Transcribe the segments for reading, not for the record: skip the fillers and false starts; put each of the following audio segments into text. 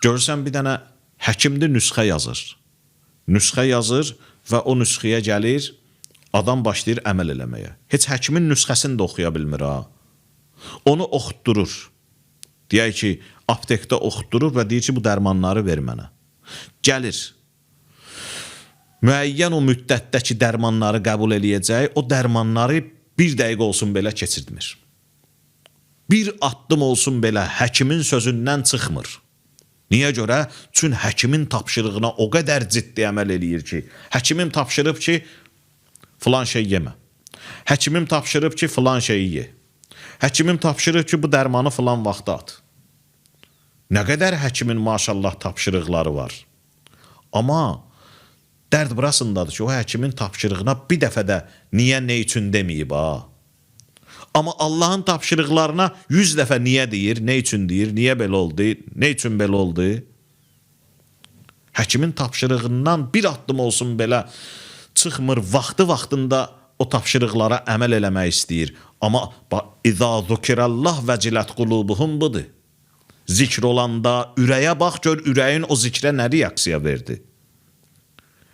Görürsən bir dənə həkimdir nüsxə yazır. Nüsxə yazır və o nüsxəyə gəlir, adam başlayır əməl eləməyə. Heç həkimin nüsxəsini də oxuya bilmir ha. Onu oxutdurur. Deyək ki, aptekdə oxutdurur və deyir ki, bu dərmanları ver mənə. Gəlir. Müəyyən o müddətdəki dərmanları qəbul eləyəcək, o dərmanları bir dəqiqə olsun belə keçirtmir. Bir addım olsun belə həkimin sözündən çıxmır. Niyə görə? Çünki həkimin tapşırığına o qədər ciddi əməl eləyir ki, həkimin tapşırıb ki, filan şey yemə. Həkimim tapşırıb ki, filan şeyi ye. Həkimim tapşırıb ki, bu dərmanı filan vaxtda at. Nə qədər həkimin maşallah tapşırıqları var. Amma dərd burasındadır ki, o həkimin tapşırığına bir dəfə də niyə, nə üçün deməyib ha. Amma Allahın tapşırıqlarına 100 dəfə niyə deyir, nə üçün deyir, niyə belə oldu, nə üçün belə oldu. Həkimin tapşırığından bir addım olsun belə çıxmır, vaxtında o tapşırıqlara əməl eləmək istəyir. Amma İzâ zukirallah vəcilət qulubuhum budur. Zikr olanda ürəyə bax, gör ürəyin o zikrə nə reaksiya verdi.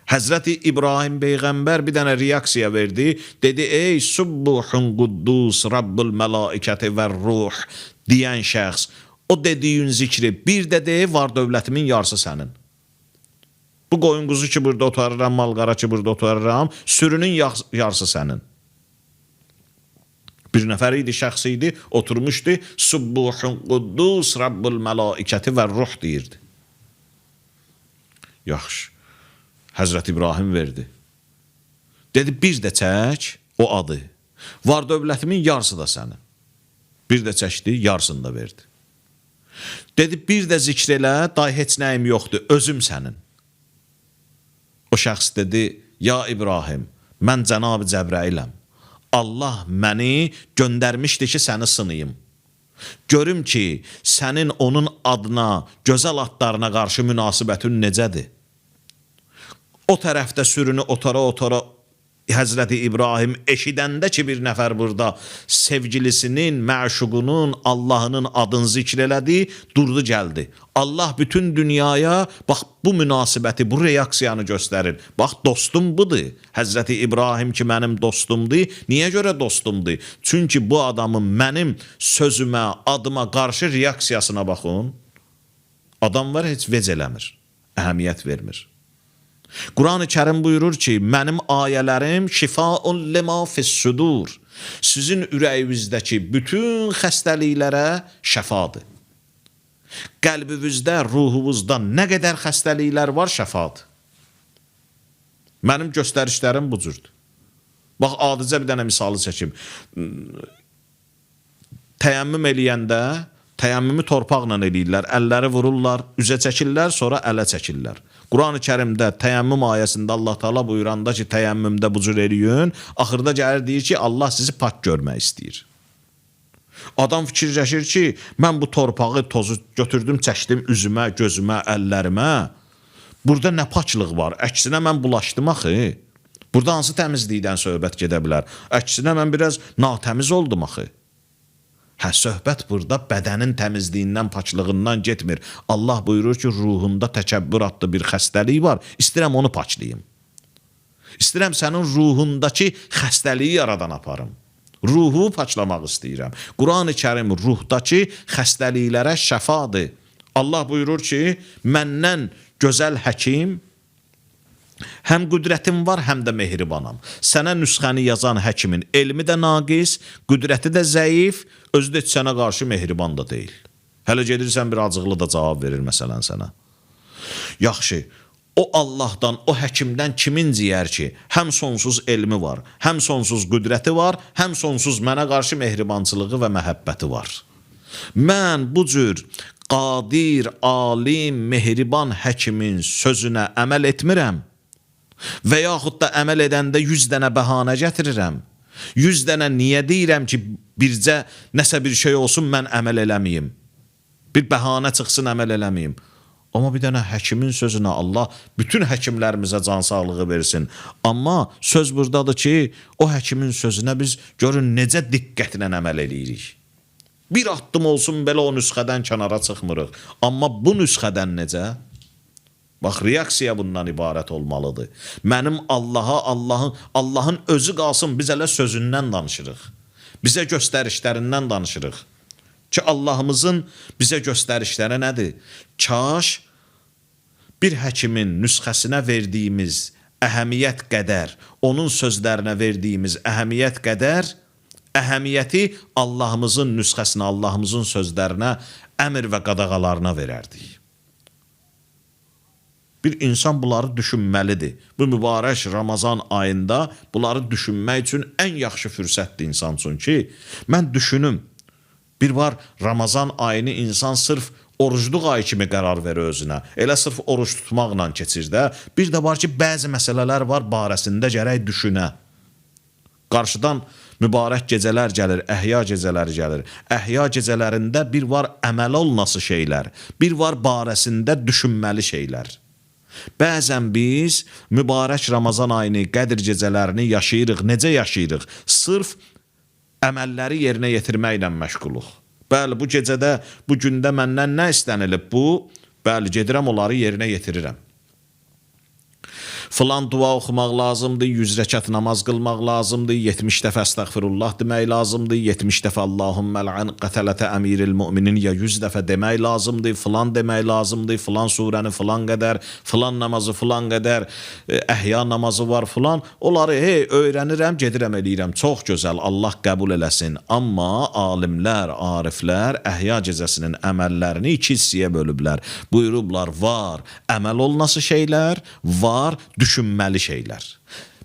Həzrəti İbrahim Peyğəmbər bir dənə reaksiya verdi. Dedi, ey subbuhun quddus Rabbul mələikəti və ruh deyən şəxs. O dediyin zikri bir də deyib, var dövlətimin yarısı sənin. Bu qoyun quzu ki burada otarıram, malqara ki burada otarıram, sürünün yarısı sənin. Bir nəfər idi, şəxs idi, oturmuşdu. Subbuhun quddus Rabbul mələikəti və ruh deyirdi. Yaxşı. Həzrət İbrahim verdi. Dedi, bir də çək o adı. Var dövlətimin yarısı da sənin. Bir də çəkdi, yarısını da verdi. Dedi, bir də zikr elə, day heç nəyim yoxdur, özüm sənin. O şəxs dedi, ya İbrahim, mən Cənab-ı Cəbrailəm. Allah məni göndərmişdi ki, səni sınayım. Görüm ki, sənin onun adına, gözəl adlarına qarşı münasibətin necədir? O tərəfdə sürünü otara Həzrəti İbrahim eşidəndə ki, bir nəfər burada sevgilisinin, məşuqunun, Allahının adını zikr elədi, durdu gəldi. Allah bütün dünyaya bax bu münasibəti, bu reaksiyanı göstərir. Bax dostum budur. Həzrəti İbrahim ki, mənim dostumdur. Niyə görə dostumdur? Çünki bu adamın mənim sözümə, adıma qarşı reaksiyasına baxın. Adam var, heç vec eləmir, əhəmiyyət vermir. Quran-ı Kərim buyurur ki, mənim ayələrim şifaun lima fissudur. Sizin ürəyinizdəki bütün xəstəliklərə şəfadır. Qəlbinizdə, ruhunuzda nə qədər xəstəliklər var, şəfadır. Mənim göstərişlərim bu cürdür. Bax, adicə bir dənə misalı çəkim. Təyəmmüm eləyəndə, təyəmmümü torpaqla eləyirlər, əlləri vururlar, üzə çəkirlər, sonra ələ çəkirlər. Quran-ı Kərimdə təyəmmüm ayəsində Allah Teala buyuranda ki, təyəmmümdə bu cür eləyin, axırda gəlir deyir ki, Allah sizi pak görmək istəyir. Adam fikirləşir ki, mən bu torpağı, tozu götürdüm, çəkdim üzümə, gözümə, əllərimə. Burada nə paklıq var? Əksinə mən bulaşdım axı. Burada hansı təmizlikdən söhbət gedə bilər? Əksinə mən biraz natəmiz oldum axı. Hə, söhbət burada bədənin təmizliyindən, paklığından getmir. Allah buyurur ki, ruhunda təkəbbür adlı bir xəstəlik var, istəyirəm onu paklayayım. İstəyirəm sənin ruhundakı xəstəliyi yaradan aparım. Ruhu paklamaq istəyirəm. Quran-ı Kərim ruhdakı xəstəliklərə şəfadır. Allah buyurur ki, məndən gözəl həkim, həm qüdrətim var, həm də mehribanam. Sənə nüsxəni yazan həkimin elmi də naqis, qüdrəti də zəif, özü də sənə qarşı mehriban da deyil. Hələ gedirsən bir acıqlı da cavab verir məsələn sənə. Yaxşı, o Allahdan, o həkimdən kimin ciyər ki, həm sonsuz elmi var, həm sonsuz qüdrəti var, həm sonsuz mənə qarşı mehribançılığı və məhəbbəti var. Mən bu cür qadir, alim, mehriban həkimin sözünə əməl etmirəm. Və yaxud da əməl edəndə 100 dənə bəhanə gətirirəm. 100 dənə niyə deyirəm ki, bircə nəsə bir şey olsun, mən əməl eləməyim. Bir bəhanə çıxsın, əməl eləməyim. Amma bir dənə həkimin sözünə Allah bütün həkimlərimizə can sağlığı versin. Amma söz buradadır ki, o həkimin sözünə biz görün necə diqqətlə əməl eləyirik. Bir addım olsun belə o nüsxədən kənara çıxmırıq. Amma bu nüsxədən necə? Bax, reaksiya bundan ibarət olmalıdır. Mənim Allahın özü qalsın, biz elə sözündən danışırıq. Bizə göstərişlərindən danışırıq. Ki, Allahımızın bizə göstərişləri nədir? Kaş bir həkimin nüsxəsinə verdiyimiz əhəmiyyət qədər, onun sözlərinə verdiyimiz əhəmiyyət qədər, əhəmiyyəti Allahımızın nüsxəsinə, Allahımızın sözlərinə, əmr və qadağalarına verərdik. Bir insan bunları düşünməlidir. Bu mübarək Ramazan ayında bunları düşünmək üçün ən yaxşı fürsətdir insan üçün ki, mən düşünüm. Bir var, Ramazan ayını insan sırf orucluq ayı kimi qərar verir özünə. Elə sırf oruç tutmaqla keçir də. Bir də var ki, bəzi məsələlər var barəsində gərək düşünə. Qarşıdan mübarək gecələr gəlir, əhya gecələri gəlir. Əhya gecələrində bir var əməl olunası şeylər, bir var barəsində düşünməli şeylər. Bəzən biz mübarək Ramazan ayını, Qədr gecələrini yaşayırıq. Necə yaşayırıq? Sırf əməlləri yerinə yetirməklə məşğuluq. Bəli, bu gecədə, bu gündə məndən nə istənilib? Bəli, gedirəm, onları yerinə yetirirəm. Filan dua oxumaq lazımdır, 100 rəkat namaz qılmaq lazımdır, 70 dəfə əstəğfirullah demək lazımdır, 70 dəfə Allahümmə lə'an qətələtə əmiril müminin ya 100 dəfə demək lazımdır, filan demək lazımdır, filan surəni filan qədər, filan namazı filan qədər, əhya namazı var filan. Onları öyrənirəm, gedirəm, eləyirəm. Çox gözəl, Allah qəbul eləsin. Amma alimlər, ariflər əhya gecəsinin əməllərini 2 hissəyə bölüblər. Buyurublar, var əməl olunası şeylər, var düşünməli şeylər.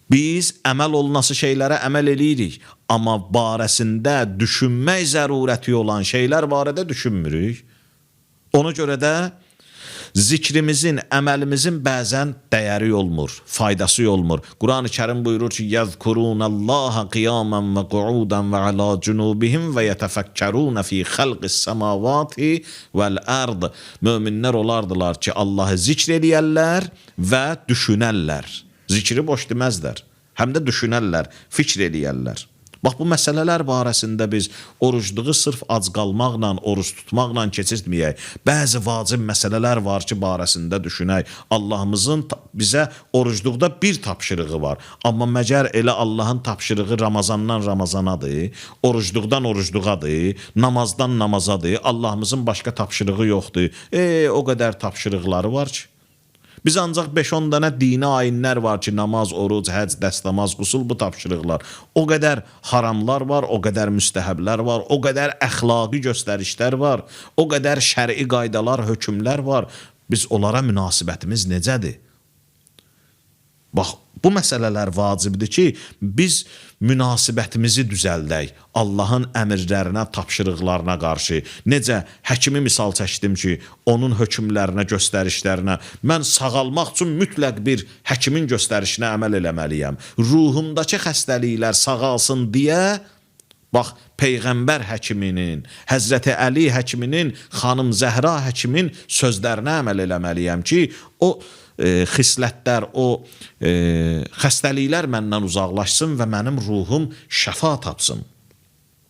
Biz əməl olunası şeylərə əməl eləyirik, amma barəsində düşünmək zərurəti olan şeylər barədə düşünmürük. Ona görə də zikrimizin, əməlimizin bəzən dəyəri olmur, faydası olmur. Quran-ı Kərim buyurur ki, "Yəzkurunallaha qiyaman və qu'udan və ala cunubihim və yetefəkkərun fi xalqis semavati vel-ard." Möminlər olardılar ki, Allahı zikr eləyərlər və düşünərlər. Zikri boş deməzlər, həm də düşünərlər, fikr eləyərlər. Bax, bu məsələlər barəsində biz orucluğu sırf ac qalmaqla, oruç tutmaqla keçirtməyək. Bəzi vacib məsələlər var ki, barəsində düşünək. Allahımızın bizə orucluqda bir tapşırığı var. Amma məgər elə Allahın tapşırığı Ramazandan Ramazanadır, orucluqdan orucluğadır, namazdan namazadır. Allahımızın başqa tapşırığı yoxdur. O qədər tapşırıqları var ki. Biz ancaq 5-10 dənə dini ayinlər var ki, namaz, oruc, həc, dəstəmaz, qusul, bu tapşırıqlar. O qədər haramlar var, o qədər müstəhəblər var, o qədər əxlaqi göstərişlər var, o qədər şəri qaydalar, hökmlər var. Biz onlara münasibətimiz necədir? Bax, bu məsələlər vacibdir ki, biz münasibətimizi düzəldək Allahın əmrlərinə, tapşırıqlarına qarşı. Necə həkimi misal çəkdim ki, onun hökmlərinə, göstərişlərinə. Mən sağalmaq üçün mütləq bir həkimin göstərişinə əməl eləməliyəm. Ruhumdakı xəstəliklər sağalsın deyə, bax, Peyğəmbər həkiminin, Həzrəti Əli həkiminin, xanım Zəhra həkimin sözlərinə əməl eləməliyəm ki, o xislətlər, xəstəliklər məndən uzaqlaşsın və mənim ruhum şəfa tapsın.